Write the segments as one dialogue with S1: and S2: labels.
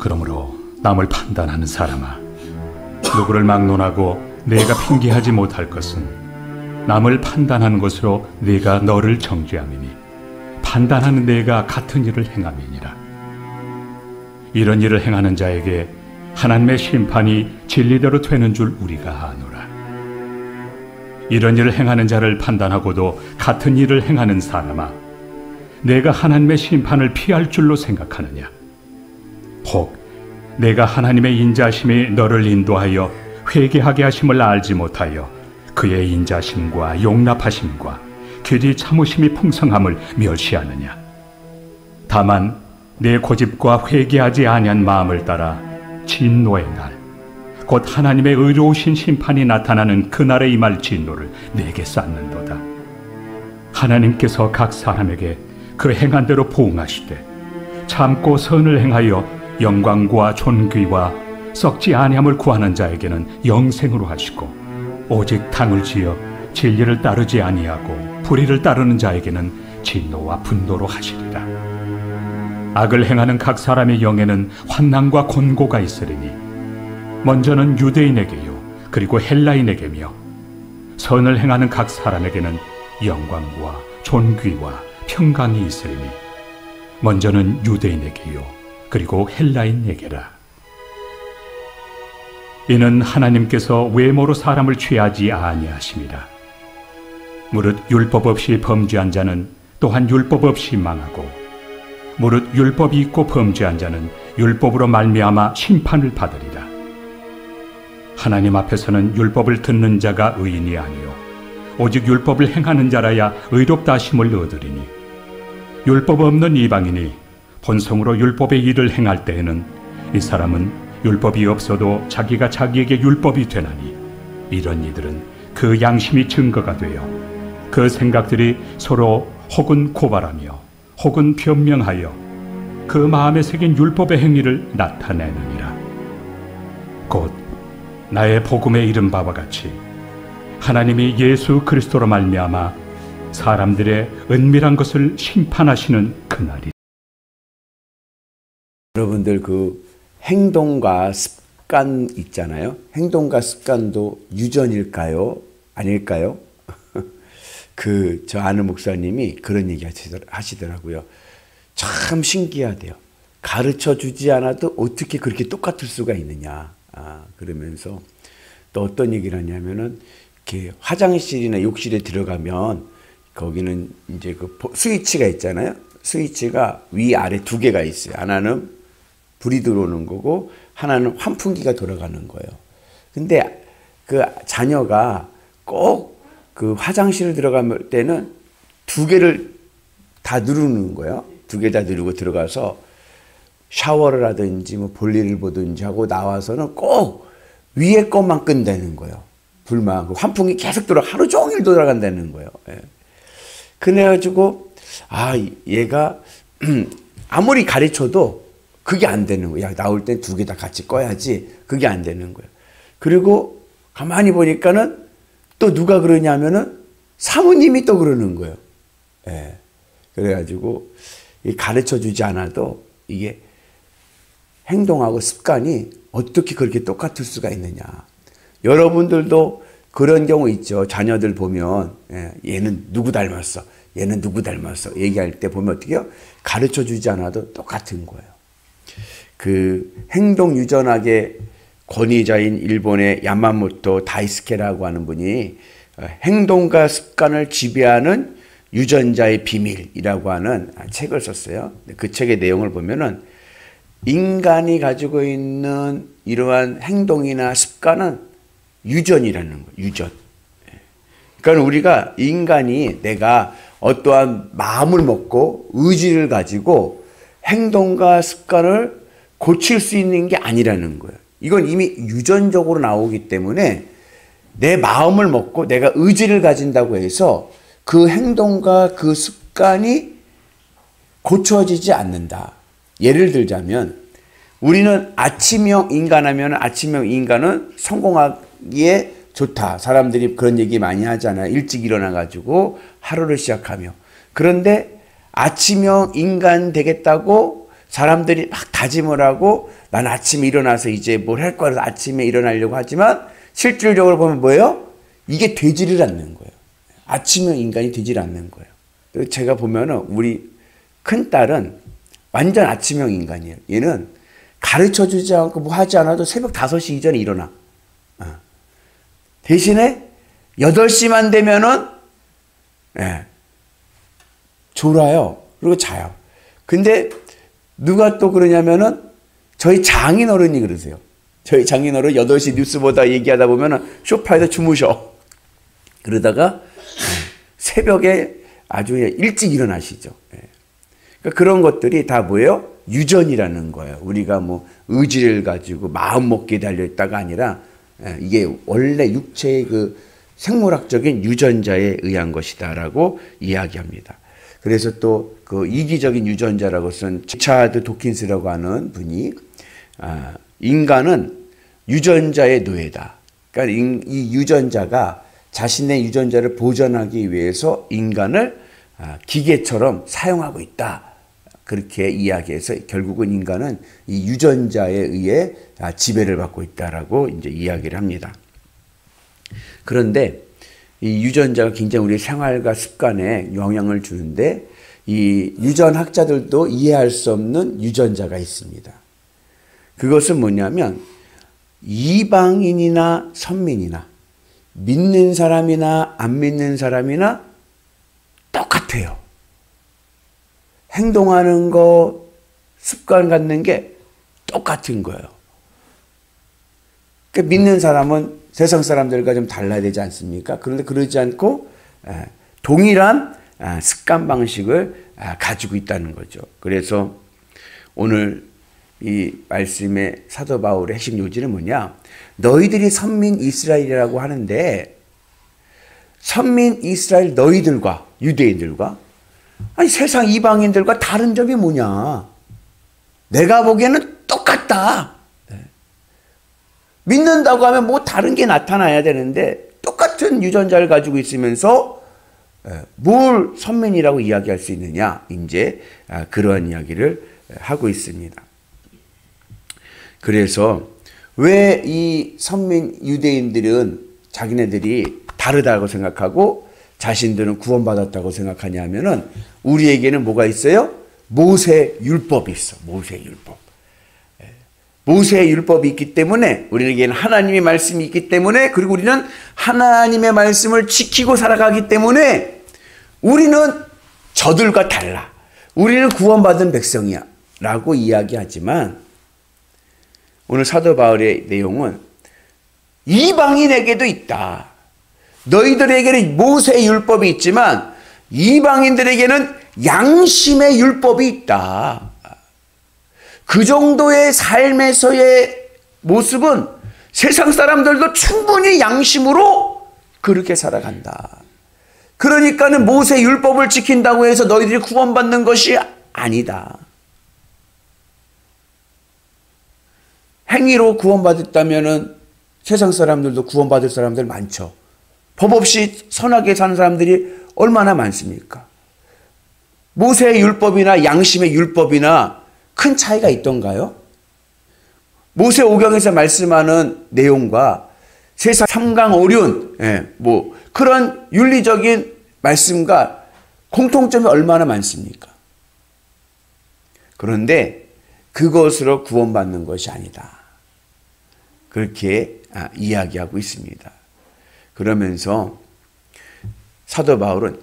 S1: 그러므로 남을 판단하는 사람아, 누구를 막론하고 내가 핑계하지 못할 것은 남을 판단하는 것으로 네가 너를 정죄함이니 판단하는 내가 같은 일을 행함이니라. 이런 일을 행하는 자에게 하나님의 심판이 진리대로 되는 줄 우리가 아노라. 이런 일을 행하는 자를 판단하고도 같은 일을 행하는 사람아, 내가 하나님의 심판을 피할 줄로 생각하느냐? 혹 내가 하나님의 인자심이 너를 인도하여 회개하게 하심을 알지 못하여 그의 인자심과 용납하심과 길이 참으심이 풍성함을 멸시하느냐? 다만 내 고집과 회개하지 아니한 마음을 따라 진노의 날, 곧 하나님의 의로우신 심판이 나타나는 그날에 임할 진노를 내게 쌓는도다. 하나님께서 각 사람에게 그 행한 대로 보응하시되 참고 선을 행하여 영광과 존귀와 썩지 아니함을 구하는 자에게는 영생으로 하시고, 오직 당을 지어 진리를 따르지 아니하고 불의를 따르는 자에게는 진노와 분노로 하시리라. 악을 행하는 각 사람의 영에는 환난과 곤고가 있으리니 먼저는 유대인에게요 그리고 헬라인에게며, 선을 행하는 각 사람에게는 영광과 존귀와 평강이 있으리니 먼저는 유대인에게요 그리고 헬라인에게라. 이는 하나님께서 외모로 사람을 취하지 아니하심이라. 무릇 율법 없이 범죄한 자는 또한 율법 없이 망하고, 무릇 율법이 있고 범죄한 자는 율법으로 말미암아 심판을 받으리라. 하나님 앞에서는 율법을 듣는 자가 의인이 아니요 오직 율법을 행하는 자라야 의롭다 하심을 얻으리니, 율법 없는 이방인이 본성으로 율법의 일을 행할 때에는 이 사람은 율법이 없어도 자기가 자기에게 율법이 되나니, 이런 이들은 그 양심이 증거가 되어 그 생각들이 서로 혹은 고발하며 혹은 변명하여 그 마음에 새긴 율법의 행위를 나타내느니라. 곧 나의 복음에 이른 바와 같이 하나님이 예수 그리스도로 말미암아 사람들의 은밀한 것을 심판하시는 그날이.
S2: 여러분들 그 행동과 습관 있잖아요. 행동과 습관도 유전일까요? 아닐까요? 저 아는 목사님이 그런 얘기 하시더라고요. 참 신기하대요. 가르쳐 주지 않아도 어떻게 그렇게 똑같을 수가 있느냐. 그러면서 또 어떤 얘기를 하냐면은, 이렇게 화장실이나 욕실에 들어가면 거기는 이제 그 스위치가 있잖아요. 스위치가 위아래 두 개가 있어요. 하나는 불이 들어오는 거고 하나는 환풍기가 돌아가는 거예요. 근데 그 자녀가 꼭 그 화장실을 들어갈 때는 두 개를 다 누르는 거예요. 두 개 다 누르고 들어가서 샤워를 하든지 뭐 볼일을 보든지 하고 나와서는 꼭 위에 것만 끈다는 거예요. 불만. 그 환풍기 계속 하루 종일 돌아간다는 거예요. 예. 그래가지고 얘가 아무리 가르쳐도 그게 안 되는 거예요. 야, 나올 땐 두 개 다 같이 꺼야지. 그게 안 되는 거예요. 그리고 가만히 보니까는 또 누가 그러냐면은 사모님이 또 그러는 거예요. 예. 그래가지고 가르쳐 주지 않아도 이게 행동하고 습관이 어떻게 그렇게 똑같을 수가 있느냐. 여러분들도 그런 경우 있죠. 자녀들 보면 얘는 누구 닮았어, 얘는 누구 닮았어 얘기할 때 보면 어떻게 해요? 가르쳐 주지 않아도 똑같은 거예요. 그 행동 유전학의 권위자인 일본의 야마모토 다이스케라고 하는 분이 행동과 습관을 지배하는 유전자의 비밀이라고 하는 책을 썼어요. 그 책의 내용을 보면은 인간이 가지고 있는 이러한 행동이나 습관은 유전이라는 거예요. 유전. 그러니까 우리가 인간이 내가 어떠한 마음을 먹고 의지를 가지고 행동과 습관을 고칠 수 있는 게 아니라는 거예요. 이건 이미 유전적으로 나오기 때문에 내 마음을 먹고 내가 의지를 가진다고 해서 그 행동과 그 습관이 고쳐지지 않는다. 예를 들자면 우리는 아침형 인간하면 아침형 인간은 성공하기에 좋다. 사람들이 그런 얘기 많이 하잖아요. 일찍 일어나가지고 하루를 시작하며. 그런데 아침형 인간 되겠다고 사람들이 막 다짐을 하고 난 아침에 일어나서 이제 뭘 할 거라서 아침에 일어나려고 하지만 실질적으로 보면 뭐예요? 이게 되지를 않는 거예요. 아침형 인간이 되지를 않는 거예요. 그래서 제가 보면은 우리 큰딸은 완전 아침형 인간이에요. 얘는 가르쳐 주지 않고 뭐 하지 않아도 새벽 5시 이전에 일어나. 대신에 8시만 되면은 졸아요. 그리고 자요. 근데 누가 또 그러냐면은 저희 장인어른이 그러세요. 저희 장인어른 8시 뉴스보다 얘기하다 보면은 소파에서 주무셔. 그러다가 새벽에 아주 일찍 일어나시죠. 그러니까 그런 것들이 다 뭐예요? 유전이라는 거예요. 우리가 뭐 의지를 가지고 마음 먹기에 달려있다가 아니라 이게 원래 육체의 그 생물학적인 유전자에 의한 것이다라고 이야기합니다. 그래서 또 그 이기적인 유전자라고 쓴 리차드 도킨스라고 하는 분이 인간은 유전자의 노예다. 그러니까 이 유전자가 자신의 유전자를 보존하기 위해서 인간을 기계처럼 사용하고 있다. 그렇게 이야기해서 결국은 인간은 이 유전자에 의해 지배를 받고 있다라고 이제 이야기를 합니다. 그런데 이 유전자가 굉장히 우리 생활과 습관에 영향을 주는데 이 유전학자들도 이해할 수 없는 유전자가 있습니다. 그것은 뭐냐면 이방인이나 선민이나 믿는 사람이나 안 믿는 사람이나 똑같아요. 행동하는 거, 습관 갖는 게 똑같은 거예요. 그러니까 믿는 사람은 세상 사람들과 좀 달라야 되지 않습니까? 그런데 그러지 않고 동일한 습관 방식을 가지고 있다는 거죠. 그래서 오늘 이 말씀의 사도 바울의 핵심 요지는 뭐냐? 너희들이 선민 이스라엘이라고 하는데 선민 이스라엘 너희들과 유대인들과 아니 세상 이방인들과 다른 점이 뭐냐? 내가 보기에는 똑같다. 믿는다고 하면 뭐 다른 게 나타나야 되는데 똑같은 유전자를 가지고 있으면서 뭘 선민이라고 이야기할 수 있느냐? 이제 그러한 이야기를 하고 있습니다. 그래서 왜 이 선민 유대인들은 자기네들이 다르다고 생각하고 자신들은 구원받았다고 생각하냐 하면은 우리에게는 뭐가 있어요? 모세 율법이 있어. 모세 율법. 모세의 율법이 있기 때문에 우리에게는 하나님의 말씀이 있기 때문에 그리고 우리는 하나님의 말씀을 지키고 살아가기 때문에 우리는 저들과 달라. 우리는 구원받은 백성이야 라고 이야기하지만 오늘 사도 바울의 내용은 이방인에게도 있다. 너희들에게는 모세의 율법이 있지만 이방인들에게는 양심의 율법이 있다. 그 정도의 삶에서의 모습은 세상 사람들도 충분히 양심으로 그렇게 살아간다. 그러니까는 모세 율법을 지킨다고 해서 너희들이 구원받는 것이 아니다. 행위로 구원받았다면은 세상 사람들도 구원받을 사람들 많죠. 법 없이 선하게 사는 사람들이 얼마나 많습니까? 모세의 율법이나 양심의 율법이나 큰 차이가 있던가요? 모세 오경에서 말씀하는 내용과 세상 삼강오륜, 뭐 그런 윤리적인 말씀과 공통점이 얼마나 많습니까? 그런데 그것으로 구원받는 것이 아니다. 그렇게 이야기하고 있습니다. 그러면서 사도 바울은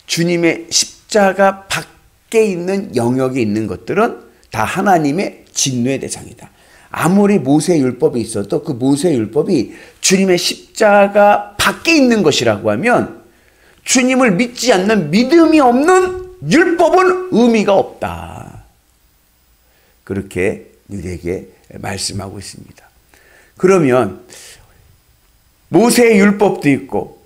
S2: 주님의 십자가 밖에 있는 영역에 있는 것들은 다 하나님의 진노의 대상이다. 아무리 모세의 율법이 있어도 그 모세의 율법이 주님의 십자가 밖에 있는 것이라고 하면 주님을 믿지 않는 믿음이 없는 율법은 의미가 없다. 그렇게 우리에게 말씀하고 있습니다. 그러면 모세의 율법도 있고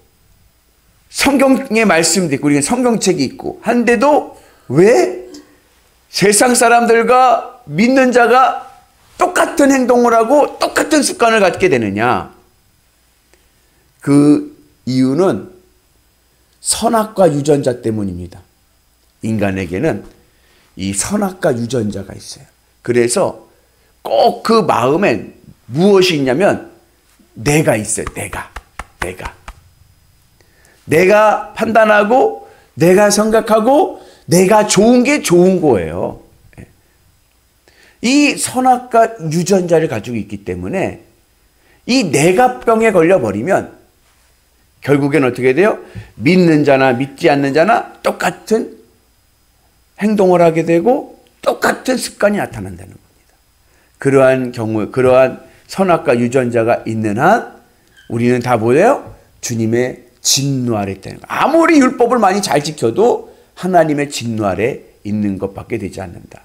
S2: 성경의 말씀도 있고 우리는 성경책이 있고 한데도 왜 세상 사람들과 믿는 자가 똑같은 행동을 하고 똑같은 습관을 갖게 되느냐? 그 이유는 선악과 유전자 때문입니다. 인간에게는 이 선악과 유전자가 있어요. 그래서 꼭 그 마음엔 무엇이 있냐면 내가 있어요. 내가 판단하고 내가 생각하고 내가 좋은 게 좋은 거예요. 이 선악과 유전자를 가지고 있기 때문에 이 내가병에 걸려버리면 결국엔 어떻게 돼요? 믿는 자나 믿지 않는 자나 똑같은 행동을 하게 되고 똑같은 습관이 나타난다는 겁니다. 그러한 경우, 그러한 선악과 유전자가 있는 한 우리는 다 뭐예요? 주님의 진노 아래 있다는 거예요. 아무리 율법을 많이 잘 지켜도 하나님의 진노 아래 있는 것밖에 되지 않는다.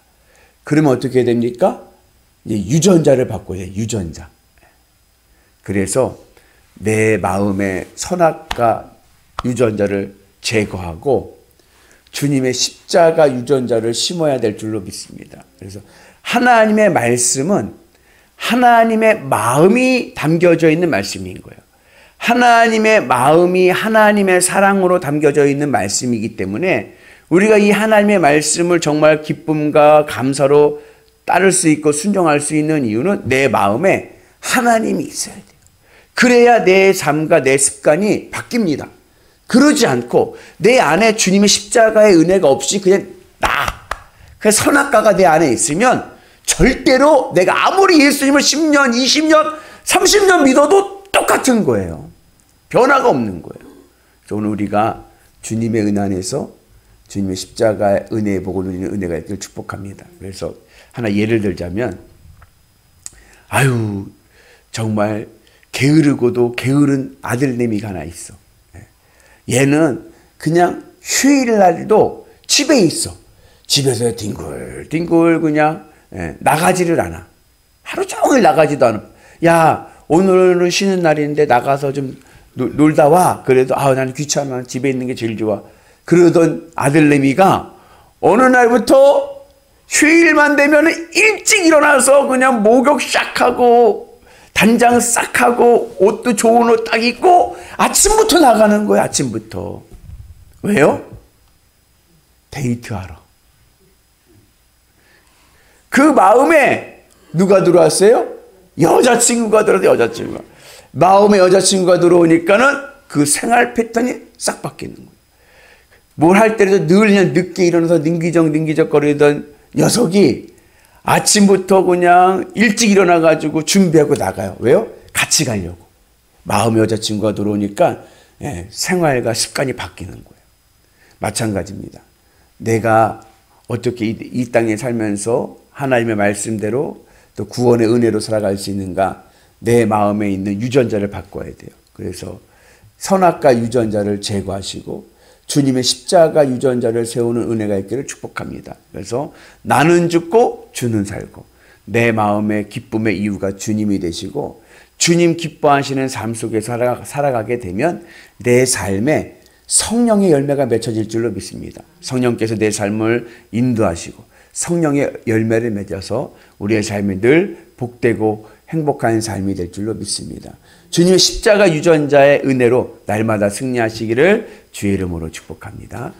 S2: 그러면 어떻게 됩니까? 이제 유전자를 바꿔야 돼요. 유전자. 그래서 내 마음의 선악과 유전자를 제거하고 주님의 십자가 유전자를 심어야 될 줄로 믿습니다. 그래서 하나님의 말씀은 하나님의 마음이 담겨져 있는 말씀인 거예요. 하나님의 마음이 하나님의 사랑으로 담겨져 있는 말씀이기 때문에 우리가 이 하나님의 말씀을 정말 기쁨과 감사로 따를 수 있고 순종할 수 있는 이유는 내 마음에 하나님이 있어야 돼요. 그래야 내 삶과 내 습관이 바뀝니다. 그러지 않고 내 안에 주님의 십자가의 은혜가 없이 그냥 그 선악과가 내 안에 있으면 절대로 내가 아무리 예수님을 10년, 20년, 30년 믿어도 똑같은 거예요. 변화가 없는 거예요. 그래서 오늘 우리가 주님의 은혜 안에서 주님의 십자가의 은혜의 복을 누리는 은혜가 있기를 축복합니다. 그래서 하나 예를 들자면 정말 게으르고도 게으른 아들내미가 하나 있어. 얘는 그냥 휴일날도 집에 있어. 집에서 뒹굴뒹굴 그냥 나가지를 않아. 하루 종일 나가지도 않아. 야, 오늘은 쉬는 날인데 나가서 좀 놀다 와. 그래도 나는 귀찮아. 집에 있는 게 제일 좋아. 그러던 아들내미가 어느 날부터 휴일만 되면 일찍 일어나서 그냥 목욕 싹 하고 단장 싹 하고 옷도 좋은 옷 딱 입고 아침부터 나가는 거예요. 아침부터. 왜요? 데이트하러. 그 마음에 누가 들어왔어요? 여자친구가 들어왔어요. 여자친구가. 마음에 여자친구가 들어오니까는 그 생활 패턴이 싹 바뀌는 거예요. 뭘 할 때라도 늘 그냥 늦게 일어나서 능기적 거리던 녀석이 아침부터 그냥 일찍 일어나가지고 준비하고 나가요. 왜요? 같이 가려고. 마음의 여자친구가 들어오니까 생활과 습관이 바뀌는 거예요. 마찬가지입니다. 내가 어떻게 이 땅에 살면서 하나님의 말씀대로 또 구원의 은혜로 살아갈 수 있는가? 내 마음에 있는 유전자를 바꿔야 돼요. 그래서 선악과 유전자를 제거하시고 주님의 십자가 유전자를 세우는 은혜가 있기를 축복합니다. 그래서 나는 죽고 주는 살고 내 마음의 기쁨의 이유가 주님이 되시고 주님 기뻐하시는 삶 속에 살아가게 되면 내 삶에 성령의 열매가 맺혀질 줄로 믿습니다. 성령께서 내 삶을 인도하시고 성령의 열매를 맺어서 우리의 삶이 늘 복되고 행복한 삶이 될 줄로 믿습니다. 주님의 십자가 유전자의 은혜로 날마다 승리하시기를 주의 이름으로 축복합니다.